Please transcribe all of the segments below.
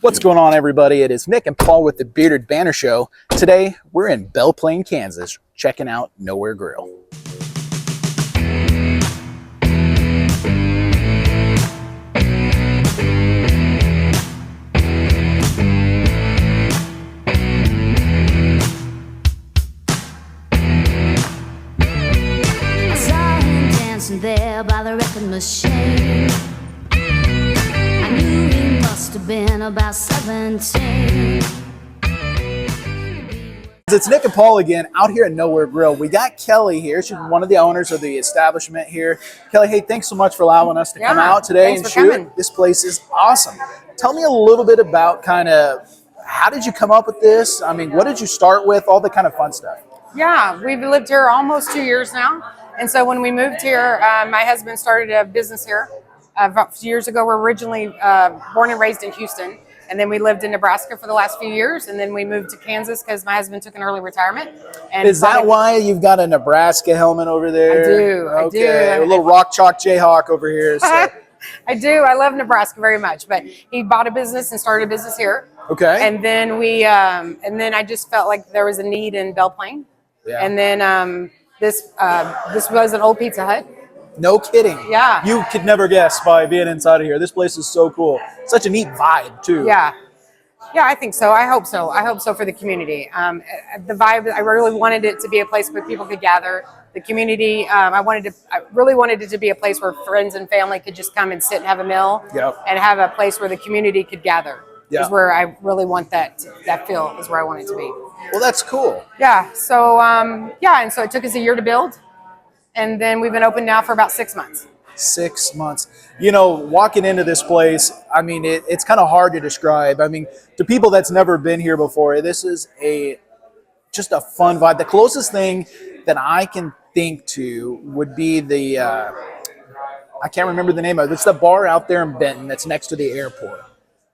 What's going on, everybody? It is Nick and Paul with the Bearded Banner Show. Today, we're in Belle Plaine, Kansas, checking out Nowhere Grill. I saw him dancing there by the record machine. I knew he must have been about 17. It's Nick and Paul again, out here at Nowhere Grill. We got Kelly here. She's one of the owners of the establishment here. Kelly, hey, thanks so much for allowing us to come out today and shoot. Coming. This place is awesome. Tell me a little bit about kind of how did you come up with this? I mean, what did you start with? All the kind of fun stuff. Yeah, we've lived here almost 2 years now. And so when we moved here, my husband started a business here a few years ago. We're originally born and raised in Houston. And then we lived in Nebraska for the last few years. And then we moved to Kansas because my husband took an early retirement. And is that why you've got a Nebraska helmet over there? I do. Okay. A little rock chalk Jayhawk over here. So. I do. I love Nebraska very much. But he bought a business and started a business here. Okay. And then I just felt like there was a need in Belle Plaine. Yeah. And then this was an old Pizza Hut. No kidding. Yeah. You could never guess by being inside of here. This place is so cool. Such a neat vibe, too. Yeah. Yeah, I think so. I hope so. I hope so for the community. The vibe, I really wanted it to be a place where people could gather. The community, I really wanted it to be a place where friends and family could just come and sit and have a meal. Yep. And have a place where the community could gather. Yeah. Is where I really want that feel is where I want it to be. Well, that's cool. Yeah. So, and so it took us a year to build. And then we've been open now for about 6 months. 6 months. You know, walking into this place, I mean, it's kind of hard to describe. I mean, to people that's never been here before, this is just a fun vibe. The closest thing that I can think to would be the, I can't remember the name of it. It's the bar out there in Benton that's next to the airport.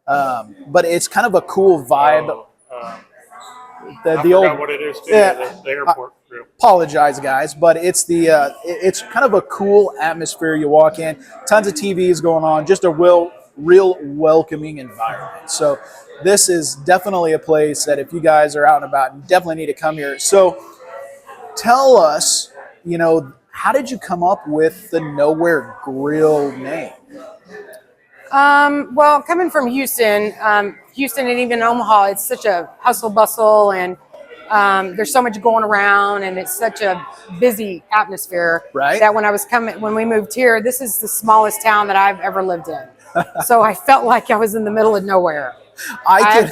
But it's kind of a cool vibe. I forgot what it is too. The airport. Apologize, guys, but it's it's kind of a cool atmosphere. You walk in, tons of TVs going on, just a real welcoming environment. So this is definitely a place that if you guys are out and about, you definitely need to come here. So tell us, you know, how did you come up with the Nowhere Grill name? Well, coming from Houston and even Omaha, it's such a hustle bustle and there's so much going around and it's such a busy atmosphere. Right. That when we moved here, this is the smallest town that I've ever lived in. So I felt like I was in the middle of nowhere. I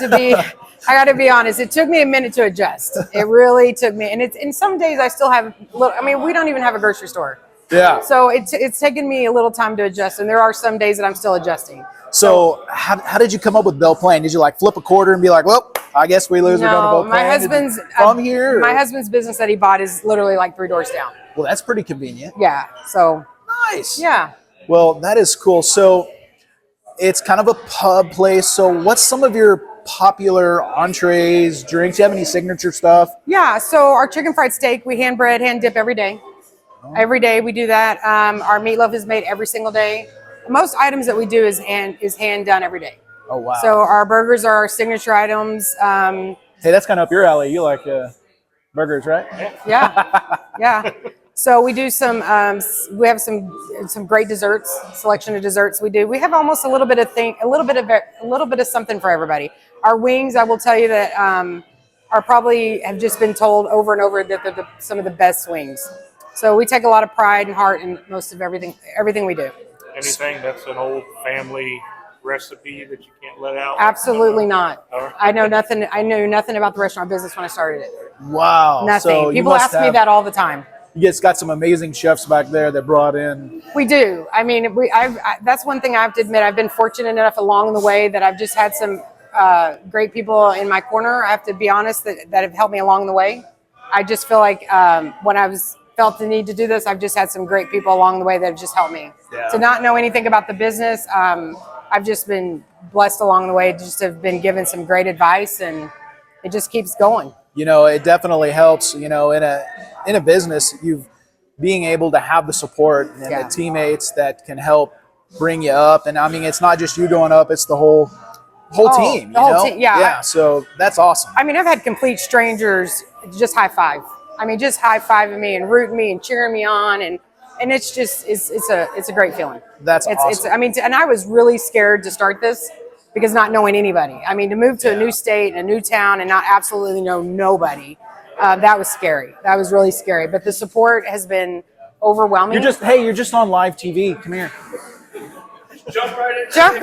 got to be honest. It took me a minute to adjust. It really took me. And some days I still have we don't even have a grocery store. Yeah. So it's taken me a little time to adjust, and there are some days that I'm still adjusting. So how did you come up with Belle Plaine? Did you like flip a quarter and be like, well, I guess we lose. No, we're going to Belle Plaine? My husband's from here. My husband's business that he bought is literally like 3 doors down. Well, that's pretty convenient. Yeah. So nice. Yeah. Well, that is cool. So it's kind of a pub place. So what's some of your popular entrees, drinks? Do you have any signature stuff? Yeah. So our chicken fried steak, we hand bread, hand dip every day. Every day we do that. Our meatloaf is made every single day. Most items that we do is hand done every day. Oh, wow. So our burgers are our signature items. Hey, that's kind of up your alley. You like burgers, right? Yeah. Yeah. So we do we have some great desserts, selection of desserts we do. We have almost a little bit of something for everybody. Our wings, I will tell you that have just been told over and over that they're some of the best wings. So we take a lot of pride and heart in most of everything we do. Anything that's an old family recipe that you can't let out? Absolutely not. Right. I knew nothing about the restaurant business when I started it. Wow. Nothing. So people ask me that all the time. You guys got some amazing chefs back there that brought in. We do. I mean, that's one thing I have to admit. I've been fortunate enough along the way that I've just had some great people in my corner. I have to be honest that have helped me along the way. I just feel like when I felt the need to do this, I've just had some great people along the way that have just helped me. Yeah. To not know anything about the business, I've just been blessed along the way, just have been given some great advice, and it just keeps going. You know, it definitely helps, you know, in a business, being able to have the support and the teammates that can help bring you up. And I mean, it's not just you going up, it's the whole whole Oh, team. the You whole know? team, yeah. Yeah. So that's awesome. I mean, I've had complete strangers just high five. I mean, just high fiving me and rooting me and cheering me on, and it's just it's a great feeling. That's It's awesome. I mean, and I was really scared to start this because not knowing anybody. I mean, to move to a new state and a new town and not absolutely know nobody, that was scary. That was really scary. But the support has been overwhelming. You're just on live TV. Come here. Jump.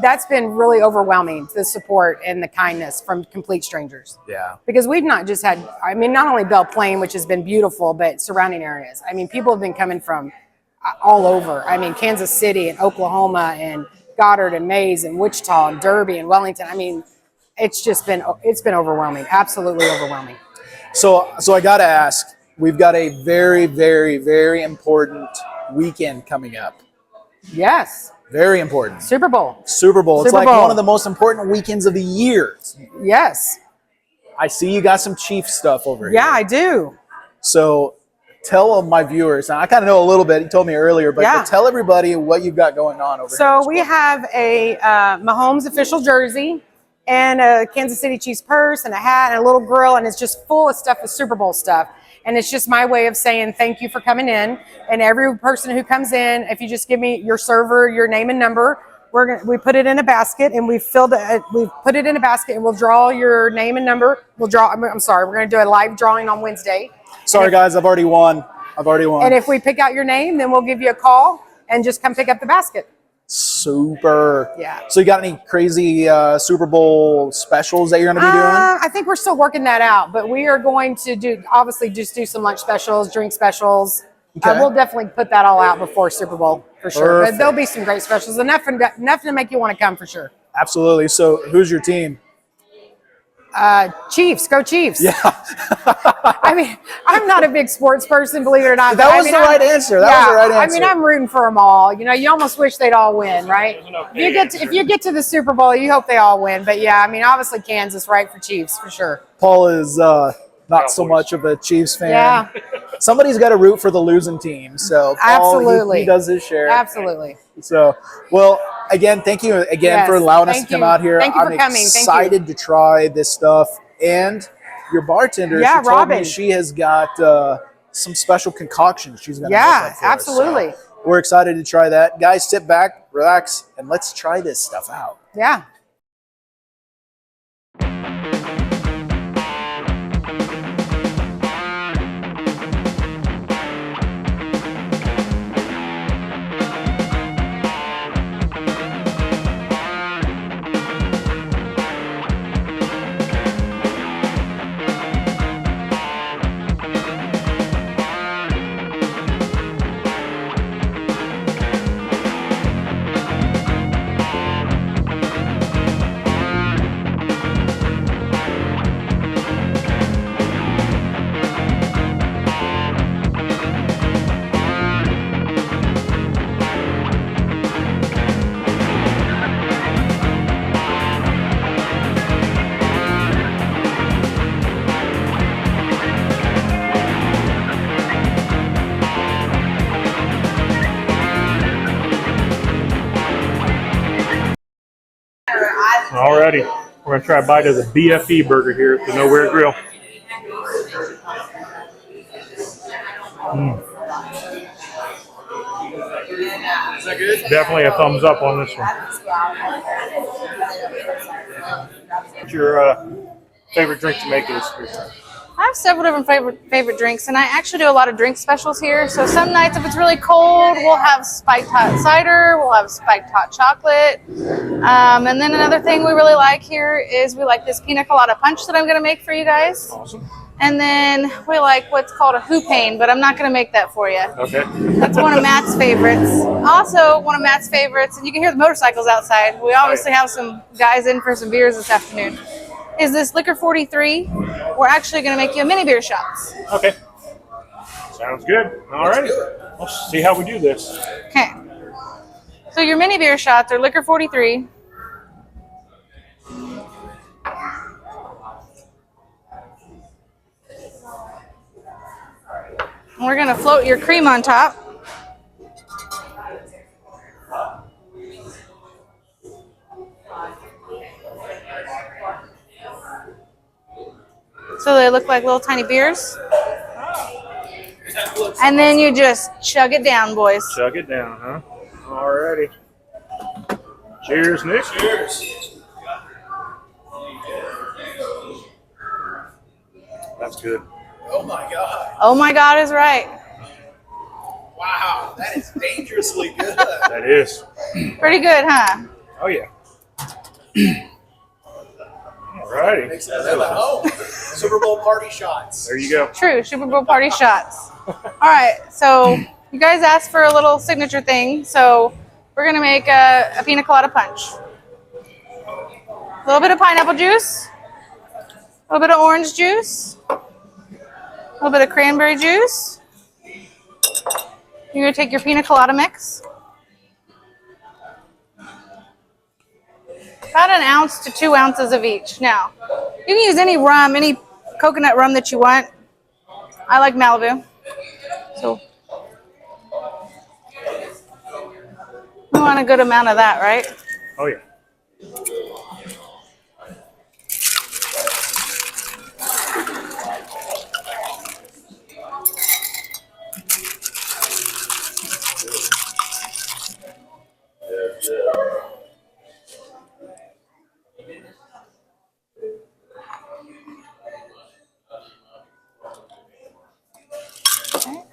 That's been really overwhelming, the support and the kindness from complete strangers. Yeah. Because we've not just had, I mean, not only Belle Plaine, which has been beautiful, but surrounding areas. I mean, people have been coming from all over. I mean, Kansas City and Oklahoma and Goddard and Mays and Wichita and Derby and Wellington. I mean, it's been overwhelming, absolutely overwhelming. So I got to ask, we've got a very, very, very important weekend coming up. Yes. Very important. Super Bowl. Super Bowl. It's Super like Bowl. one of the most important weekends of the year. Yes. I see you got some Chiefs stuff over here. Yeah, I do. So tell my viewers, and I kind of know a little bit, you told me earlier, but, Yeah. but tell everybody what you've got going on over here. So we have a Mahomes official jersey and a Kansas City Chiefs purse and a hat and a little grill, and it's just full of stuff with Super Bowl stuff. And it's just my way of saying thank you for coming in. And every person who comes in, if you just give me your server, your name and number, we put it in a basket and we've put it in a basket and we'll draw your name and number. I'm sorry, we're going to do a live drawing on Wednesday. Sorry, guys, I've already won. And if we pick out your name, then we'll give you a call and just come pick up the basket. Super. Yeah. So you got any crazy Super Bowl specials that you're going to be doing? I think we're still working that out, but we are going to do some lunch specials, drink specials. Okay. We'll definitely put that all out before Super Bowl for sure. But Perfect. there'll be some great specials, enough to make you want to come for sure. Absolutely. So who's your team? Chiefs, go Chiefs. Yeah. I mean, I'm not a big sports person, believe it or not. That was the right answer. That was the right answer. I mean, I'm rooting for them all. You know, you almost wish they'd all win, right? If you get to the Super Bowl, you hope they all win. But yeah, I mean, obviously Kansas, right, for Chiefs for sure. Paul is not so much of a Chiefs fan. Yeah. Somebody's got to root for the losing team. So Paul, Absolutely. he does his share. Absolutely. So, well, again, thank you again for allowing us to come out here. Thank you for I'm coming. excited to try this stuff. And your bartender, Yeah, she told Robin. me she has got some special concoctions she's going to make Yeah, up for us. absolutely. So we're excited to try that. Guys, sit back, relax, and let's try this stuff out. Yeah. Alrighty, we're gonna try a bite of the BFE burger here at the Nowhere Grill. Is that good? Definitely a thumbs up on this one. What's your favorite drink to make this year? I have several different favorite drinks, and I actually do a lot of drink specials here. So some nights, if it's really cold, we'll have spiked hot cider, we'll have spiked hot chocolate. And then another thing we really like here is we like this pina colada punch that I'm going to make for you guys. Awesome. And then we like what's called a hoopane, but I'm not going to make that for you. Okay. That's one of Matt's favorites. Also, one of Matt's favorites, and you can hear the motorcycles outside. We obviously have some guys in for some beers this afternoon. Is this Liquor 43? We're actually going to make you a mini beer shots. Okay. Sounds good. Alrighty. Let's see how we do this. Okay. So your mini beer shots are Liquor 43. We're going to float your cream on top. So they look like little tiny beers. And then you just chug it down, boys. Chug it down, huh? Alrighty. Cheers, Nick. Cheers. That's good. Oh my God. Oh my God is right. Wow, that is dangerously good. That is. Pretty good, huh? Oh yeah. Alrighty. Makes that at home. Super Bowl party shots. There you go. True, Super Bowl party shots. All right, so you guys asked for a little signature thing, so we're gonna make a pina colada punch. A little bit of pineapple juice, a little bit of orange juice, a little bit of cranberry juice. You're gonna take your pina colada mix, about an ounce to 2 ounces of each. Now, you can use any rum, any coconut rum that you want. I like Malibu. So, we want a good amount of that, right? Oh yeah.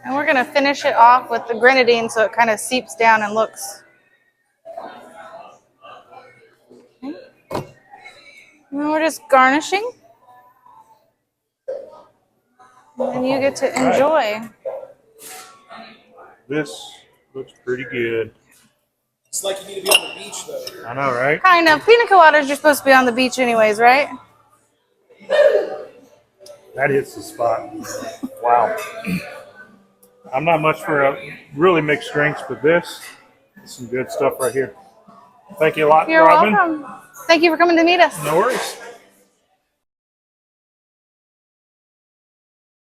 And we're going to finish it off with the grenadine so it kind of seeps down and looks. Okay. And we're just garnishing. And then you get to enjoy. This looks pretty good. It's like you need to be on the beach, though. I know, right? Kind of. Pina coladas, you're supposed to be on the beach anyways, right? That hits the spot. Wow. I'm not much for really mixed drinks, but this is some good stuff right here. Thank you a lot, You're Robin. welcome. Thank you for coming to meet us. No worries.